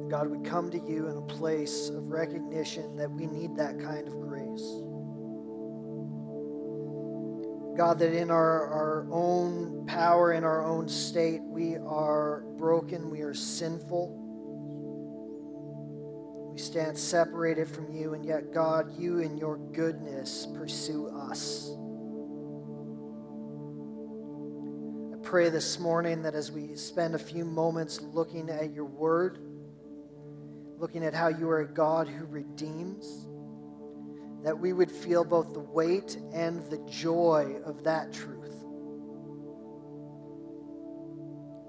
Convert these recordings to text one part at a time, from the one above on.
God, we come to you in a place of recognition that we need that kind of grace. God, that in our own power, in our own state, we are broken, we are sinful. We stand separated from you, and yet, God, you in your goodness pursue us. I pray this morning that as we spend a few moments looking at your word, looking at how you are a God who redeems, that we would feel both the weight and the joy of that truth.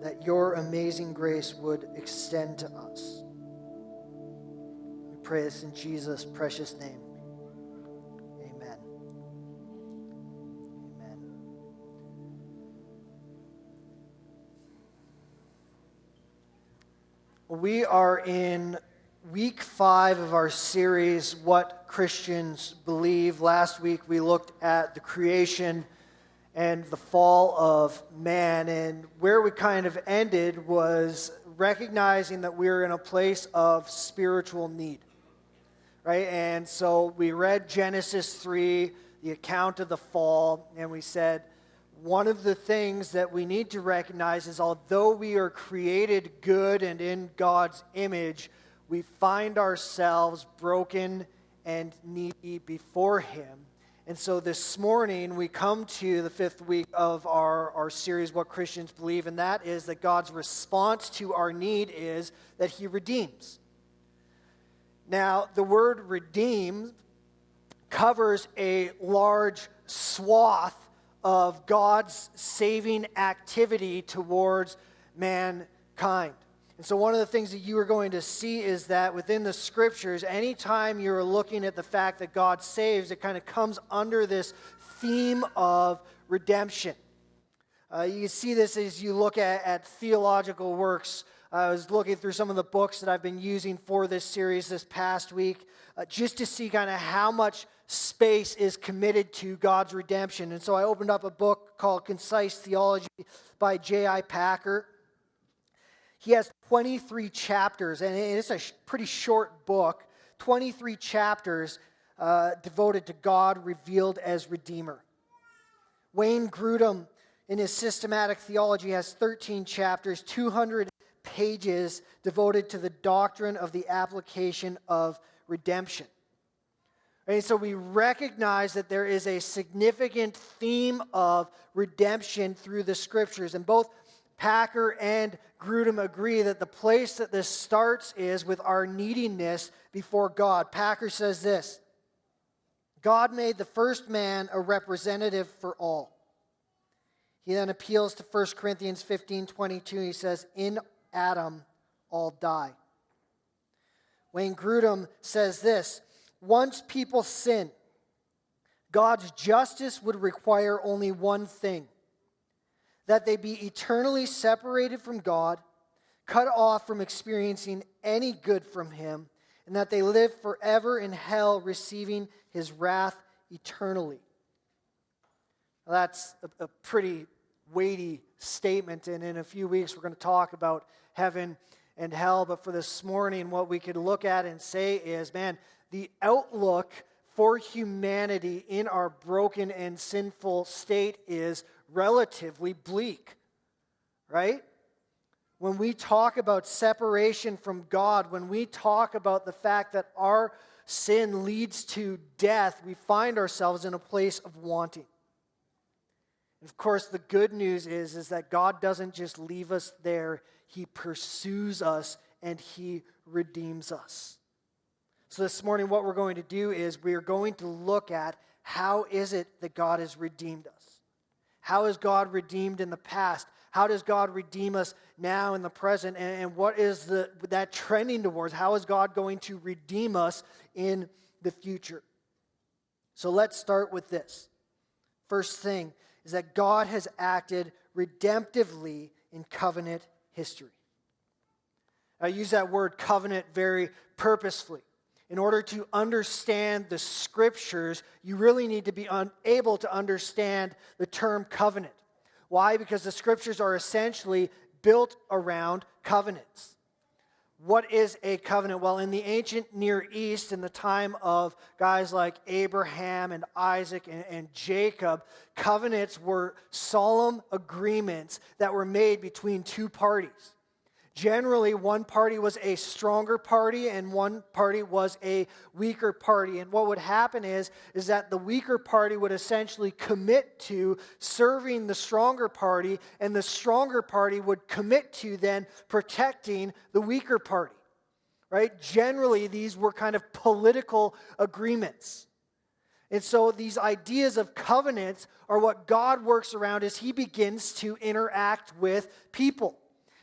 That your amazing grace would extend to us. We pray this in Jesus' precious name. Amen. Amen. We are in week 5 of our series, What Christians Believe. Last week we looked at the creation and the fall of man, and where we kind of ended was recognizing that we're in a place of spiritual need, right? And so we read Genesis 3, the account of the fall, and we said one of the things that we need to recognize is although we are created good and in God's image, we find ourselves broken and needy before him. And so this morning we come to the 5th week of our series, What Christians Believe, and that is that God's response to our need is that he redeems. Now, the word redeem covers a large swath of God's saving activity towards mankind. And so one of the things that you are going to see is that within the scriptures, anytime you're looking at the fact that God saves, it kind of comes under this theme of redemption. You can see this as you look at theological works. I was looking through some of the books that I've been using for this series this past week, just to see kind of how much space is committed to God's redemption. And so I opened up a book called Concise Theology by J.I. Packer. He has 23 chapters, and it's a pretty short book, 23 chapters devoted to God revealed as Redeemer. Wayne Grudem, in his systematic theology, has 13 chapters, 200 pages devoted to the doctrine of the application of redemption. And so we recognize that there is a significant theme of redemption through the scriptures, and both Packer and Grudem agree that the place that this starts is with our neediness before God. Packer says this: God made the first man a representative for all. He then appeals to 1 Corinthians 15:22. He says, in Adam all die. Wayne Grudem says this: once people sin, God's justice would require only one thing: that they be eternally separated from God, cut off from experiencing any good from him, and that they live forever in hell, receiving his wrath eternally. Now, that's a pretty weighty statement, and in a few weeks we're going to talk about heaven and hell. But for this morning, what we could look at and say is, man, the outlook for humanity in our broken and sinful state is relatively bleak, right? When we talk about separation from God, when we talk about the fact that our sin leads to death, we find ourselves in a place of wanting. And of course, the good news is that God doesn't just leave us there. He pursues us and he redeems us. So this morning, what we're going to do is we're going to look at how is it that God has redeemed us. How is God redeemed in the past? How does God redeem us now in the present? And what is that trending towards? How is God going to redeem us in the future? So let's start with this. First thing is that God has acted redemptively in covenant history. I use that word covenant very purposefully. In order to understand the scriptures, you really need to be able to understand the term covenant. Why? Because the scriptures are essentially built around covenants. What is a covenant? Well, in the ancient Near East, in the time of guys like Abraham and Isaac and Jacob, covenants were solemn agreements that were made between two parties. Generally, one party was a stronger party and one party was a weaker party. And what would happen is that the weaker party would essentially commit to serving the stronger party, and the stronger party would commit to then protecting the weaker party. Right? Generally, these were kind of political agreements. And so these ideas of covenants are what God works around as he begins to interact with people.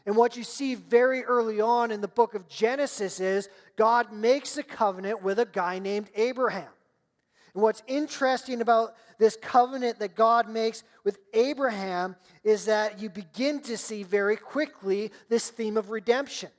And what you see very early on in the book of Genesis is God makes a covenant with a guy named Abraham. And what's interesting about this covenant that God makes with Abraham is that you begin to see very quickly this theme of redemption.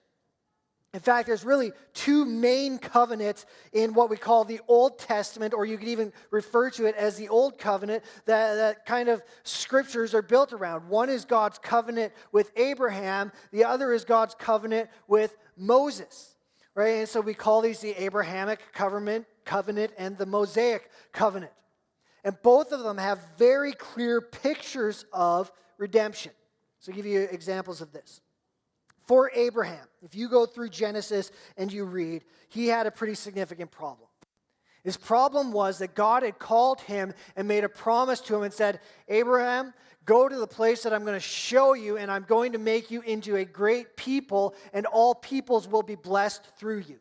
In fact, there's really two main covenants in what we call the Old Testament, or you could even refer to it as the Old Covenant, that kind of scriptures are built around. One is God's covenant with Abraham. The other is God's covenant with Moses. Right? And so we call these the Abrahamic covenant and the Mosaic covenant. And both of them have very clear pictures of redemption. So I'll give you examples of this. For Abraham, if you go through Genesis and you read, he had a pretty significant problem. His problem was that God had called him and made a promise to him and said, Abraham, go to the place that I'm going to show you, and I'm going to make you into a great people, and all peoples will be blessed through you.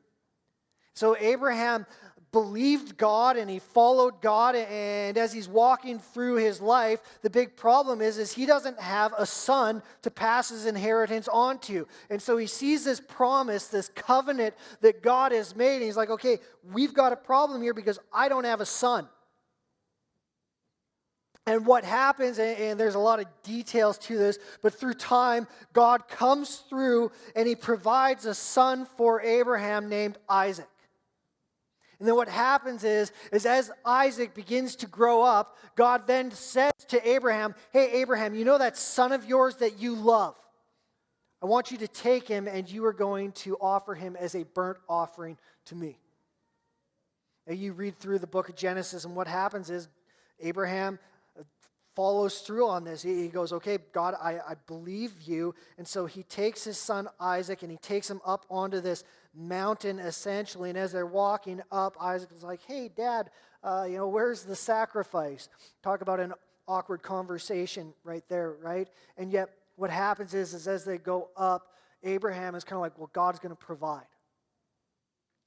So Abraham believed God and he followed God, and as he's walking through his life, the big problem is he doesn't have a son to pass his inheritance on to. And so he sees this promise, this covenant that God has made, and he's like, okay, we've got a problem here because I don't have a son. And what happens, and there's a lot of details to this, but through time, God comes through and he provides a son for Abraham named Isaac. And then what happens is as Isaac begins to grow up, God then says to Abraham, hey, Abraham, you know that son of yours that you love? I want you to take him and you are going to offer him as a burnt offering to me. And you read through the book of Genesis, and what happens is Abraham follows through on this. He goes, okay, God, I believe you. And so he takes his son Isaac and he takes him up onto this mountain essentially. And as they're walking up, Isaac is like, hey, Dad, where's the sacrifice? Talk about an awkward conversation right there, right? And yet what happens is as they go up, Abraham is kind of like, well, God's going to provide.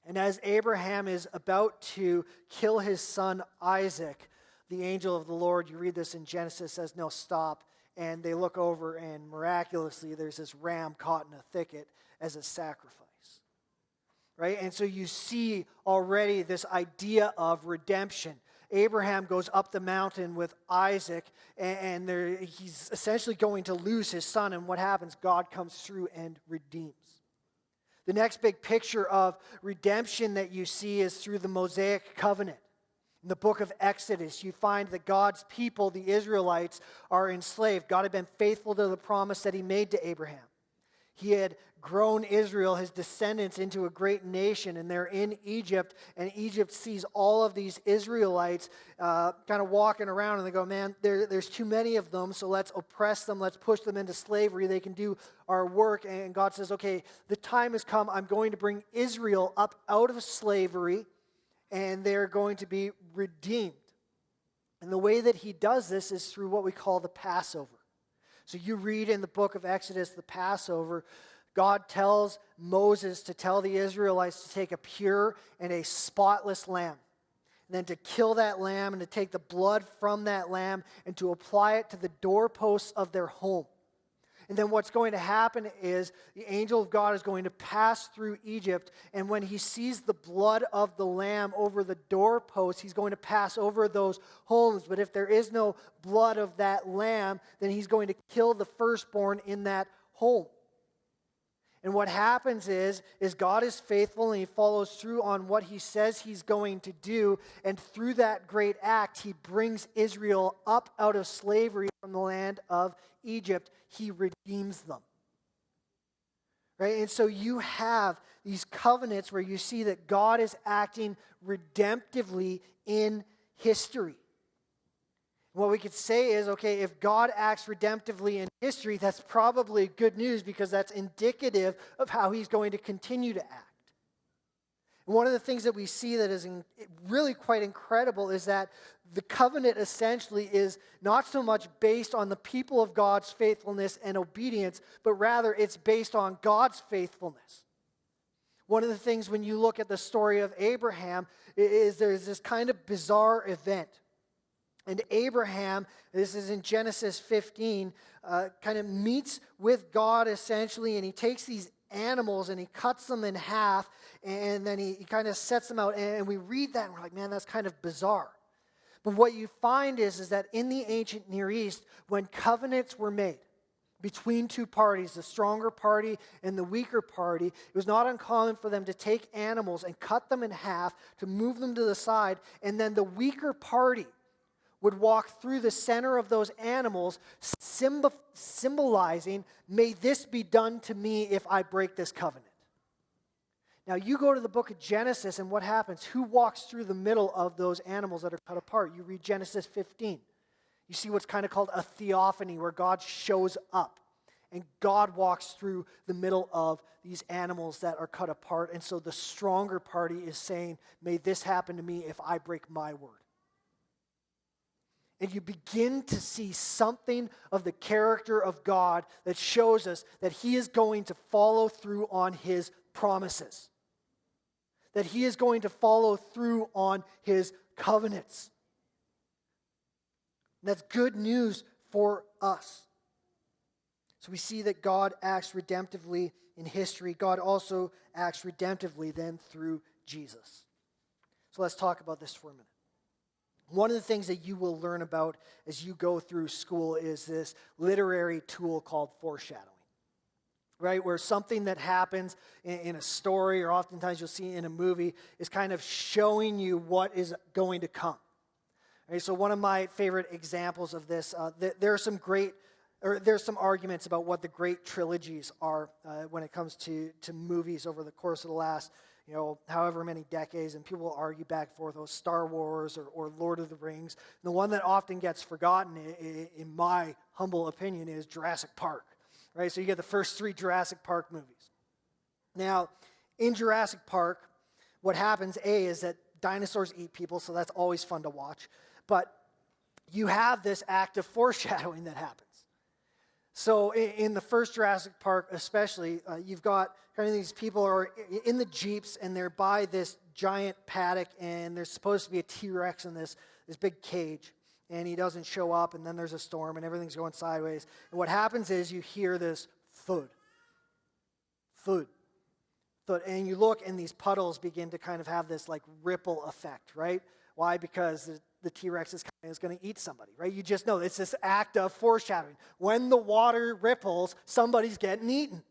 And as Abraham is about to kill his son Isaac, the angel of the Lord, you read this in Genesis, says, no, stop. And they look over and miraculously there's this ram caught in a thicket as a sacrifice. Right? And so you see already this idea of redemption. Abraham goes up the mountain with Isaac, and he's essentially going to lose his son. And what happens? God comes through and redeems. The next big picture of redemption that you see is through the Mosaic covenant. In the book of Exodus, you find that God's people, the Israelites, are enslaved. God had been faithful to the promise that he made to Abraham. He had grown Israel, his descendants, into a great nation, and they're in Egypt, and Egypt sees all of these Israelites kind of walking around, and they go, man, there's too many of them, so let's oppress them, let's push them into slavery, they can do our work. And God says, okay, the time has come, I'm going to bring Israel up out of slavery, and they're going to be redeemed. And the way that he does this is through what we call the Passover. So you read in the book of Exodus, the Passover, God tells Moses to tell the Israelites to take a pure and a spotless lamb. And then to kill that lamb and to take the blood from that lamb and to apply it to the doorposts of their home. And then what's going to happen is the angel of God is going to pass through Egypt, and when he sees the blood of the lamb over the doorpost, he's going to pass over those homes. But if there is no blood of that lamb, then he's going to kill the firstborn in that home. And what happens is God is faithful and he follows through on what he says he's going to do. And through that great act, he brings Israel up out of slavery from the land of Egypt. He redeems them. right? And so you have these covenants where you see that God is acting redemptively in history. What we could say is, okay, if God acts redemptively in history, that's probably good news because that's indicative of how he's going to continue to act. And one of the things that we see that is really quite incredible is that the covenant essentially is not so much based on the people of God's faithfulness and obedience, but rather it's based on God's faithfulness. One of the things when you look at the story of Abraham is there's this kind of bizarre event. And Abraham, this is in Genesis 15, kind of meets with God essentially, and he takes these animals and he cuts them in half, and then he kind of sets them out. And we read that and we're like, man, that's kind of bizarre. But what you find is that in the ancient Near East, when covenants were made between two parties, the stronger party and the weaker party, it was not uncommon for them to take animals and cut them in half to move them to the side, and then the weaker party would walk through the center of those animals, symbolizing, may this be done to me if I break this covenant. Now you go to the book of Genesis and what happens? Who walks through the middle of those animals that are cut apart? You read Genesis 15. You see what's kind of called a theophany, where God shows up. And God walks through the middle of these animals that are cut apart. And so the stronger party is saying, may this happen to me if I break my word. And you begin to see something of the character of God that shows us that he is going to follow through on his promises. That he is going to follow through on his covenants. And that's good news for us. So we see that God acts redemptively in history. God also acts redemptively then through Jesus. So let's talk about this for a minute. One of the things that you will learn about as you go through school is this literary tool called foreshadowing, right? Where something that happens in a story, or oftentimes you'll see in a movie, is kind of showing you what is going to come. Right? So one of my favorite examples of this, there's some arguments about what the great trilogies are when it comes to movies over the course of the last however many decades, and people will argue back and forth, Star Wars or Lord of the Rings. And the one that often gets forgotten, in my humble opinion, is Jurassic Park, right? So you get the first 3 Jurassic Park movies. Now, in Jurassic Park, what happens, is that dinosaurs eat people, so that's always fun to watch. But you have this act of foreshadowing that happens. So in the first Jurassic Park especially, you've got kind of these people are in the Jeeps and they're by this giant paddock, and there's supposed to be a T-Rex in this big cage, and he doesn't show up, and then there's a storm and everything's going sideways. And what happens is you hear this thud, thud, thud, and you look and these puddles begin to kind of have this like ripple effect, right? Why? Because the T-Rex is going to eat somebody, right? You just know it's this act of foreshadowing. When the water ripples, somebody's getting eaten,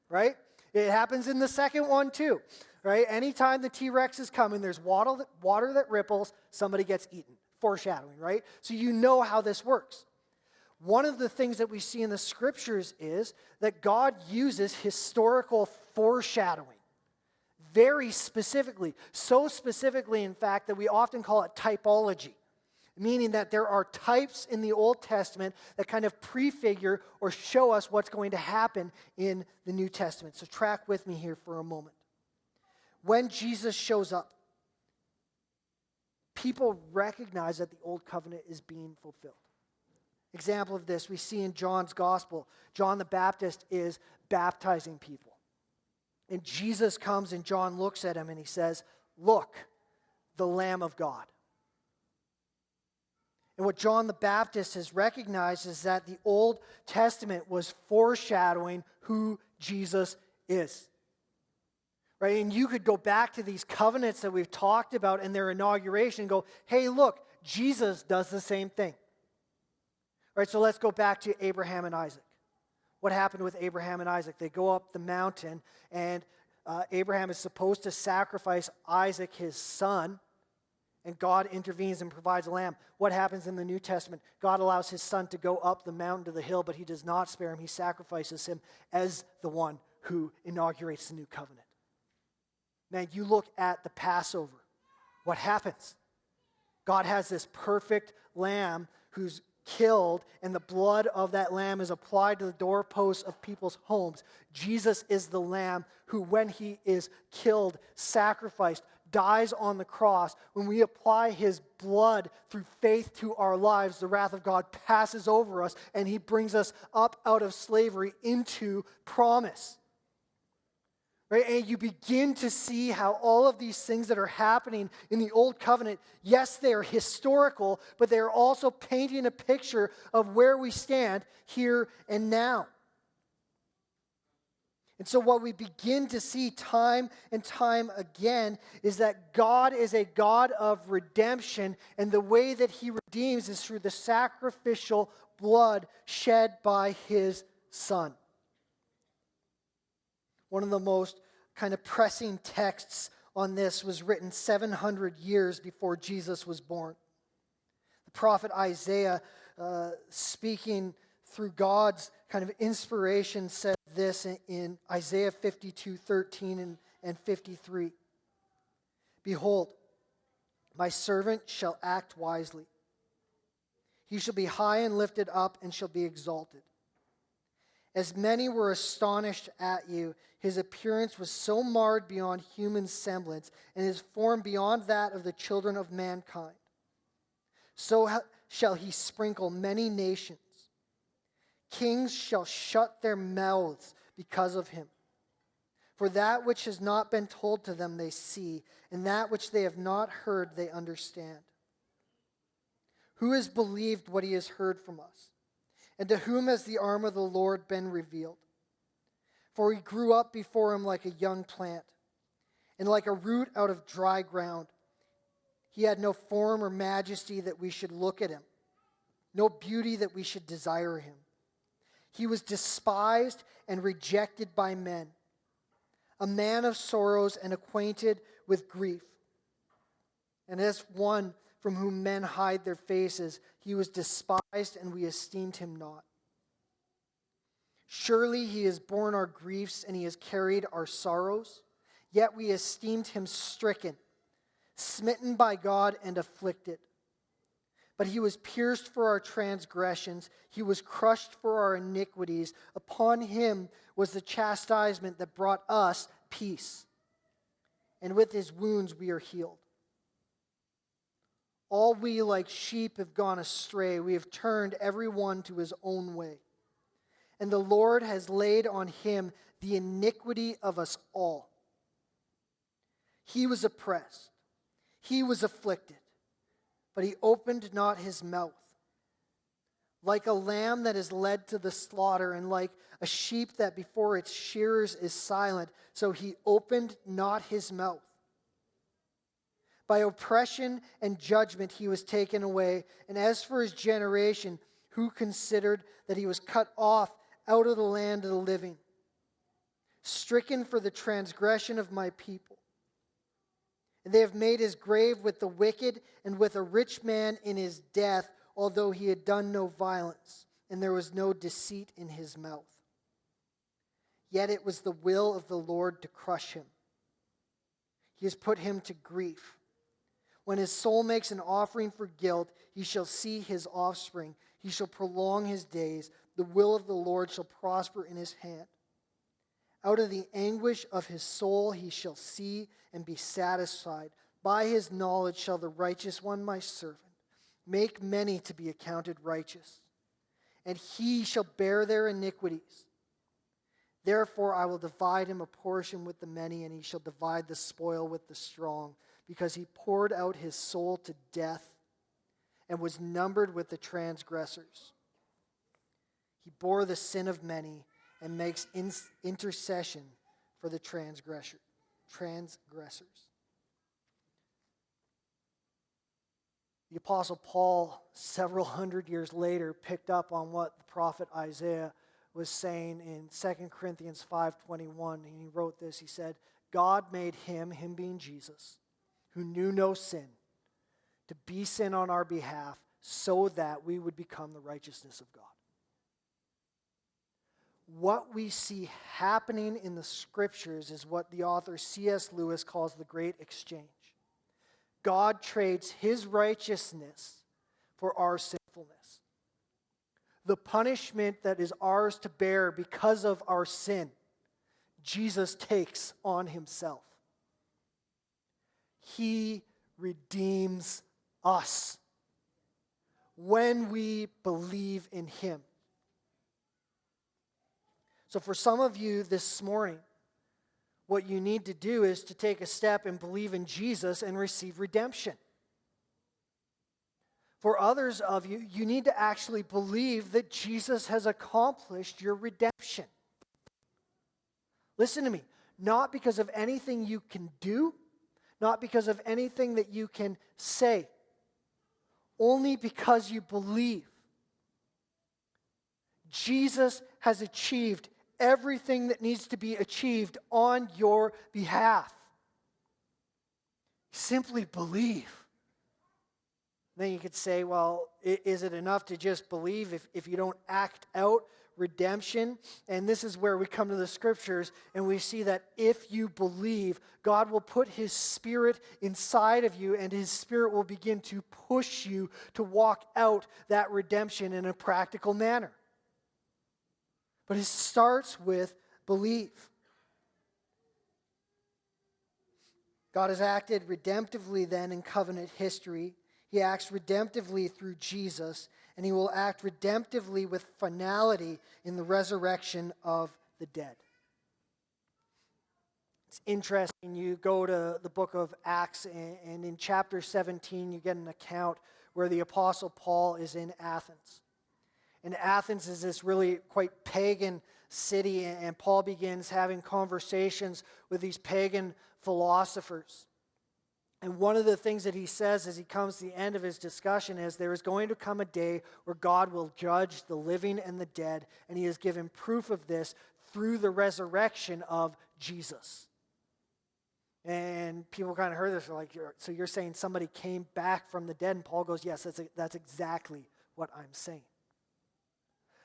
right? It happens in the second one too, right? Anytime the T-Rex is coming, there's water that ripples, somebody gets eaten. Foreshadowing, right? So you know how this works. One of the things that we see in the scriptures is that God uses historical foreshadowing very specifically. So specifically, in fact, that we often call it typology. Meaning that there are types in the Old Testament that kind of prefigure or show us what's going to happen in the New Testament. So track with me here for a moment. When Jesus shows up, people recognize that the Old Covenant is being fulfilled. Example of this we see in John's Gospel. John the Baptist is baptizing people. And Jesus comes and John looks at him and he says, "Look, the Lamb of God." And what John the Baptist has recognized is that the Old Testament was foreshadowing who Jesus is. Right? And you could go back to these covenants that we've talked about and their inauguration and go, hey, look, Jesus does the same thing. Right? So let's go back to Abraham and Isaac. What happened with Abraham and Isaac? They go up the mountain, and Abraham is supposed to sacrifice Isaac, his son, and God intervenes and provides a lamb. What happens in the New Testament? God allows his son to go up the mountain to the hill, but he does not spare him. He sacrifices him as the one who inaugurates the new covenant. Man, you look at the Passover. What happens? God has this perfect lamb who's killed, and the blood of that lamb is applied to the doorposts of people's homes. Jesus is the lamb who, when he is killed, sacrificed, dies on the cross. When we apply his blood through faith to our lives, the wrath of God passes over us, and he brings us up out of slavery into promise. Right? And you begin to see how all of these things that are happening in the Old Covenant, yes, they are historical, but they are also painting a picture of where we stand here and now. And so what we begin to see time and time again is that God is a God of redemption, and the way that he redeems is through the sacrificial blood shed by his Son. One of the most kind of pressing texts on this was written 700 years before Jesus was born. The prophet Isaiah, speaking through God's kind of inspiration, said this in Isaiah 52:13 and 53. Behold, my servant shall act wisely. He shall be high and lifted up and shall be exalted. As many were astonished at you, his appearance was so marred beyond human semblance, and his form beyond that of the children of mankind. So shall he sprinkle many nations. Kings shall shut their mouths because of him. For that which has not been told to them they see, and that which they have not heard they understand. Who has believed what he has heard from us? And to whom has the arm of the Lord been revealed? For he grew up before him like a young plant, and like a root out of dry ground. He had no form or majesty that we should look at him, no beauty that we should desire him. He was despised and rejected by men, a man of sorrows and acquainted with grief. And as one from whom men hide their faces, he was despised, and we esteemed him not. Surely he has borne our griefs, and he has carried our sorrows. Yet we esteemed him stricken, smitten by God, and afflicted. But he was pierced for our transgressions, he was crushed for our iniquities. Upon him was the chastisement that brought us peace, and with his wounds we are healed. All we like sheep have gone astray. We have turned every one to his own way. And the Lord has laid on him the iniquity of us all. He was oppressed. He was afflicted. But he opened not his mouth. Like a lamb that is led to the slaughter, and like a sheep that before its shearers is silent, so he opened not his mouth. By oppression and judgment he was taken away. And as for his generation, who considered that he was cut off out of the land of the living, stricken for the transgression of my people. And they have made his grave with the wicked and with a rich man in his death, although he had done no violence, and there was no deceit in his mouth. Yet it was the will of the Lord to crush him. He has put him to grief. When his soul makes an offering for guilt, he shall see his offspring. He shall prolong his days. The will of the Lord shall prosper in his hand. Out of the anguish of his soul he shall see and be satisfied. By his knowledge shall the righteous one, my servant, make many to be accounted righteous, and he shall bear their iniquities. Therefore I will divide him a portion with the many, and he shall divide the spoil with the strong, because he poured out his soul to death and was numbered with the transgressors. He bore the sin of many and makes intercession for the transgressors. The Apostle Paul, several hundred years later, picked up on what the prophet Isaiah was saying in 2 Corinthians 5:21, and he wrote this. He said, God made him being Jesus, who knew no sin, to be sin on our behalf, so that we would become the righteousness of God. what we see happening in the scriptures is what the author C.S. Lewis calls the great exchange. God trades his righteousness for our sinfulness. The punishment that is ours to bear because of our sin, Jesus takes on himself. He redeems us when we believe in him. So for some of you this morning, what you need to do is to take a step and believe in Jesus and receive redemption. For others of you, you need to actually believe that Jesus has accomplished your redemption. Listen to me. Not because of anything you can do, not because of anything that you can say, only because you believe. Jesus has achieved everything that needs to be achieved on your behalf. Simply believe. Then you could say, well, is it enough to just believe if you don't act out redemption? And this is where we come to the scriptures and we see that if you believe, God will put his Spirit inside of you and his Spirit will begin to push you to walk out that redemption in a practical manner. But it starts with belief. God has acted redemptively then in covenant history. He acts redemptively through Jesus, and he will act redemptively with finality in the resurrection of the dead. It's interesting, you go to the book of Acts, and in chapter 17, you get an account where the Apostle Paul is in Athens. And Athens is this really quite pagan city, and Paul begins having conversations with these pagan philosophers. And one of the things that he says as he comes to the end of his discussion is there is going to come a day where God will judge the living and the dead, and he has given proof of this through the resurrection of Jesus. And people kind of heard this, they're like, so you're saying somebody came back from the dead? And Paul goes, yes, that's exactly what I'm saying.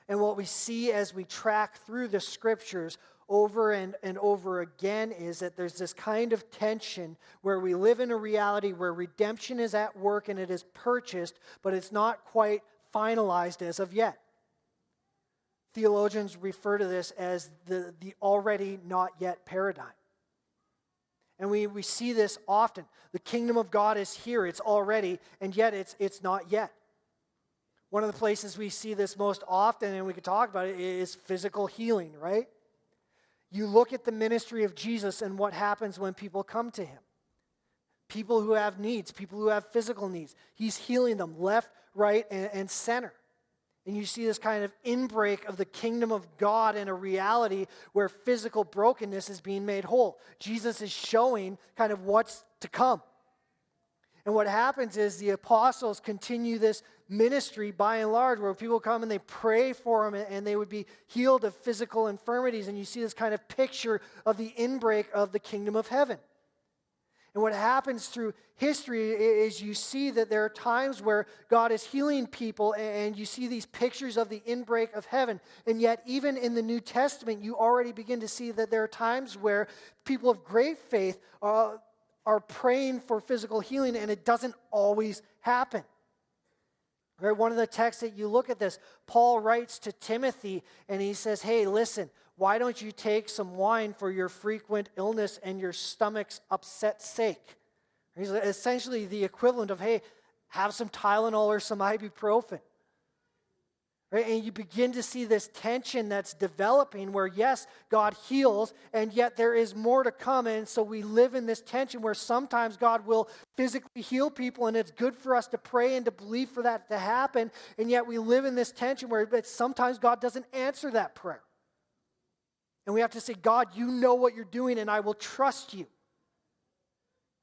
And what we see as we track through the scriptures over and over again is that there's this kind of tension where we live in a reality where redemption is at work and it is purchased, but it's not quite finalized as of yet. Theologians refer to this as the already not yet paradigm. And we see this often. The kingdom of God is here, it's already, and yet it's not yet. One of the places we see this most often, and we could talk about it, is physical healing, right? You look at the ministry of Jesus and what happens when people come to him. People who have needs, people who have physical needs. He's healing them left, right, and center. And you see this kind of inbreak of the kingdom of God in a reality where physical brokenness is being made whole. Jesus is showing kind of what's to come. And what happens is the apostles continue this ministry by and large where people come and they pray for them and they would be healed of physical infirmities. And you see this kind of picture of the inbreak of the kingdom of heaven. And what happens through history is you see that there are times where God is healing people and you see these pictures of the inbreak of heaven. And yet even in the New Testament, you already begin to see that there are times where people of great faith are praying for physical healing, and it doesn't always happen. Right? One of the texts that you look at this, Paul writes to Timothy, and he says, hey, listen, why don't you take some wine for your frequent illness and your stomach's upset sake? He's essentially the equivalent of, hey, have some Tylenol or some ibuprofen. Right? And you begin to see this tension that's developing where, yes, God heals, and yet there is more to come. And so we live in this tension where sometimes God will physically heal people, and it's good for us to pray and to believe for that to happen. And yet we live in this tension where sometimes God doesn't answer that prayer. And we have to say, God, you know what you're doing, and I will trust you.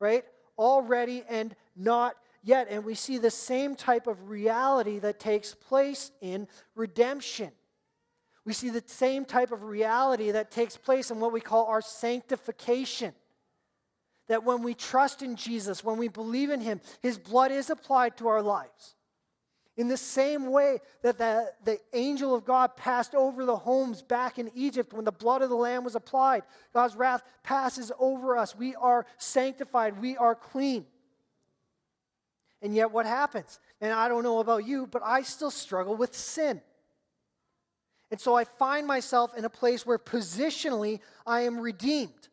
Right? Already and not yet. And we see the same type of reality that takes place in redemption. We see the same type of reality that takes place in what we call our sanctification. That when we trust in Jesus, when we believe in him, his blood is applied to our lives. In the same way that the angel of God passed over the homes back in Egypt when the blood of the Lamb was applied, God's wrath passes over us. We are sanctified. We are clean. And yet what happens? And I don't know about you, but I still struggle with sin. And so I find myself in a place where positionally I am redeemed.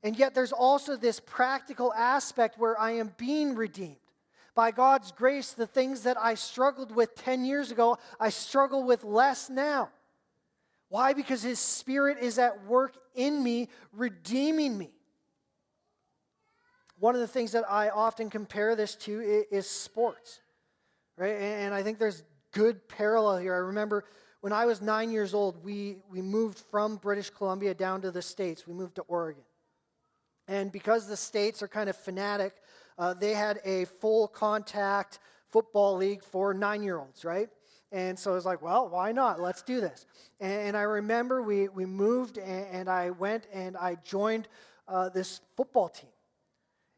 And yet there's also this practical aspect where I am being redeemed. By God's grace, the things that I struggled with 10 years ago, I struggle with less now. Why? Because His Spirit is at work in me, redeeming me. One of the things that I often compare this to is sports, right? And I think there's good parallel here. I remember when I was 9 years old, we moved from British Columbia down to the States. We moved to Oregon. And because the States are kind of fanatic, they had a full contact football league for 9-year-olds, right? And so I was like, well, why not? Let's do this. And I remember we moved and I went and I joined this football team.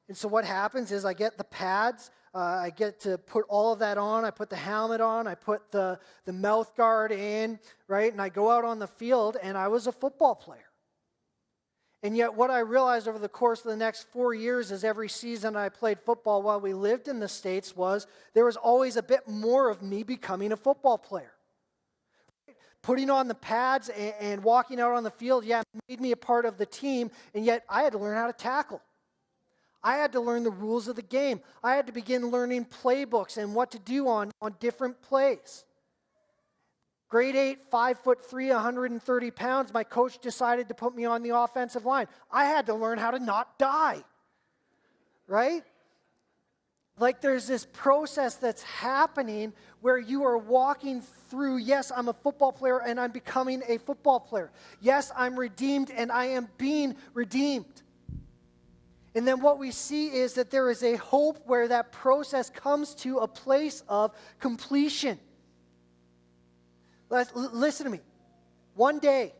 And so what happens is I get the pads, I get to put all of that on, I put the helmet on, I put the mouth guard in, right? And I go out on the field and I was a football player. And yet what I realized over the course of the next 4 years is every season I played football while we lived in the States was there was always a bit more of me becoming a football player. Putting on the pads and walking out on the field, made me a part of the team, and yet I had to learn how to tackle. I had to learn the rules of the game. I had to begin learning playbooks and what to do on different plays. Grade 8, 5'3", 130 pounds, my coach decided to put me on the offensive line. I had to learn how to not die, right? Like there's this process that's happening where you are walking through, yes, I'm a football player and I'm becoming a football player. Yes, I'm redeemed and I am being redeemed. And then what we see is that there is a hope where that process comes to a place of completion. Listen to me. One day,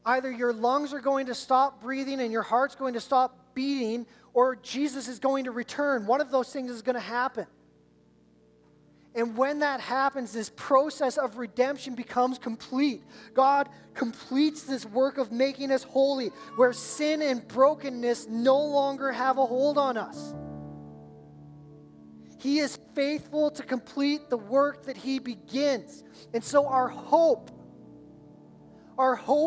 either your lungs are going to stop breathing and your heart's going to stop beating, or Jesus is going to return. One of those things is going to happen. And when that happens, this process of redemption becomes complete. God completes this work of making us holy, where sin and brokenness no longer have a hold on us. He is faithful to complete the work that He begins. And so our hope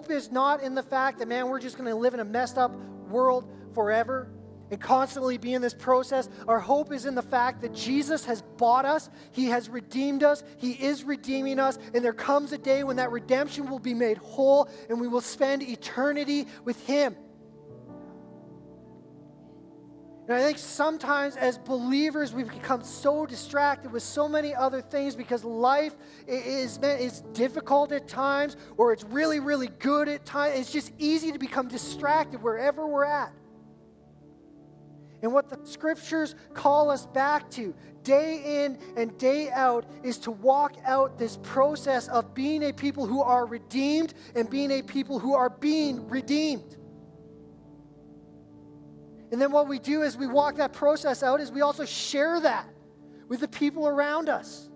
is not in the fact that, man, we're just going to live in a messed up world forever and constantly be in this process. Our hope is in the fact that Jesus has bought us, He has redeemed us, He is redeeming us, and there comes a day when that redemption will be made whole and we will spend eternity with Him. And I think sometimes as believers, we've become so distracted with so many other things because life is difficult at times, or it's really, really good at times. It's just easy to become distracted wherever we're at. And what the scriptures call us back to day in and day out is to walk out this process of being a people who are redeemed and being a people who are being redeemed. And then what we do as we walk that process out is we also share that with the people around us.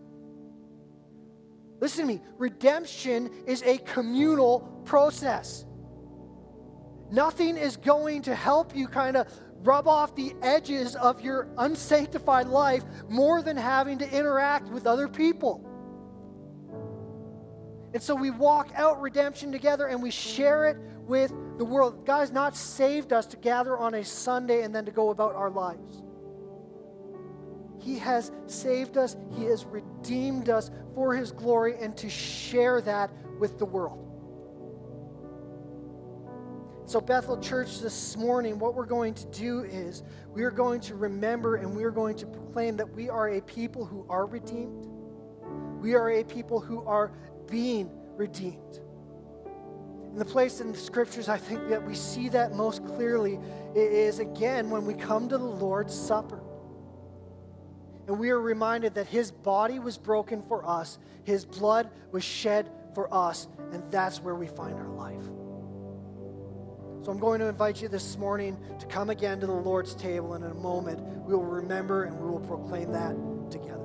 Listen to me, redemption is a communal process. Nothing is going to help you kind of rub off the edges of your unsanctified life more than having to interact with other people. And so we walk out redemption together and we share it with the world. God has not saved us to gather on a Sunday and then to go about our lives. He has saved us, He has redeemed us for His glory, and to share that with the world. So Bethel Church, this morning, what we're going to do is we are going to remember and we are going to proclaim that we are a people who are redeemed. We are a people who are being redeemed. And the place in the scriptures I think that we see that most clearly is, again, when we come to the Lord's Supper. And we are reminded that His body was broken for us, His blood was shed for us, and that's where we find our life. So I'm going to invite you this morning to come again to the Lord's table, and in a moment we will remember and we will proclaim that together.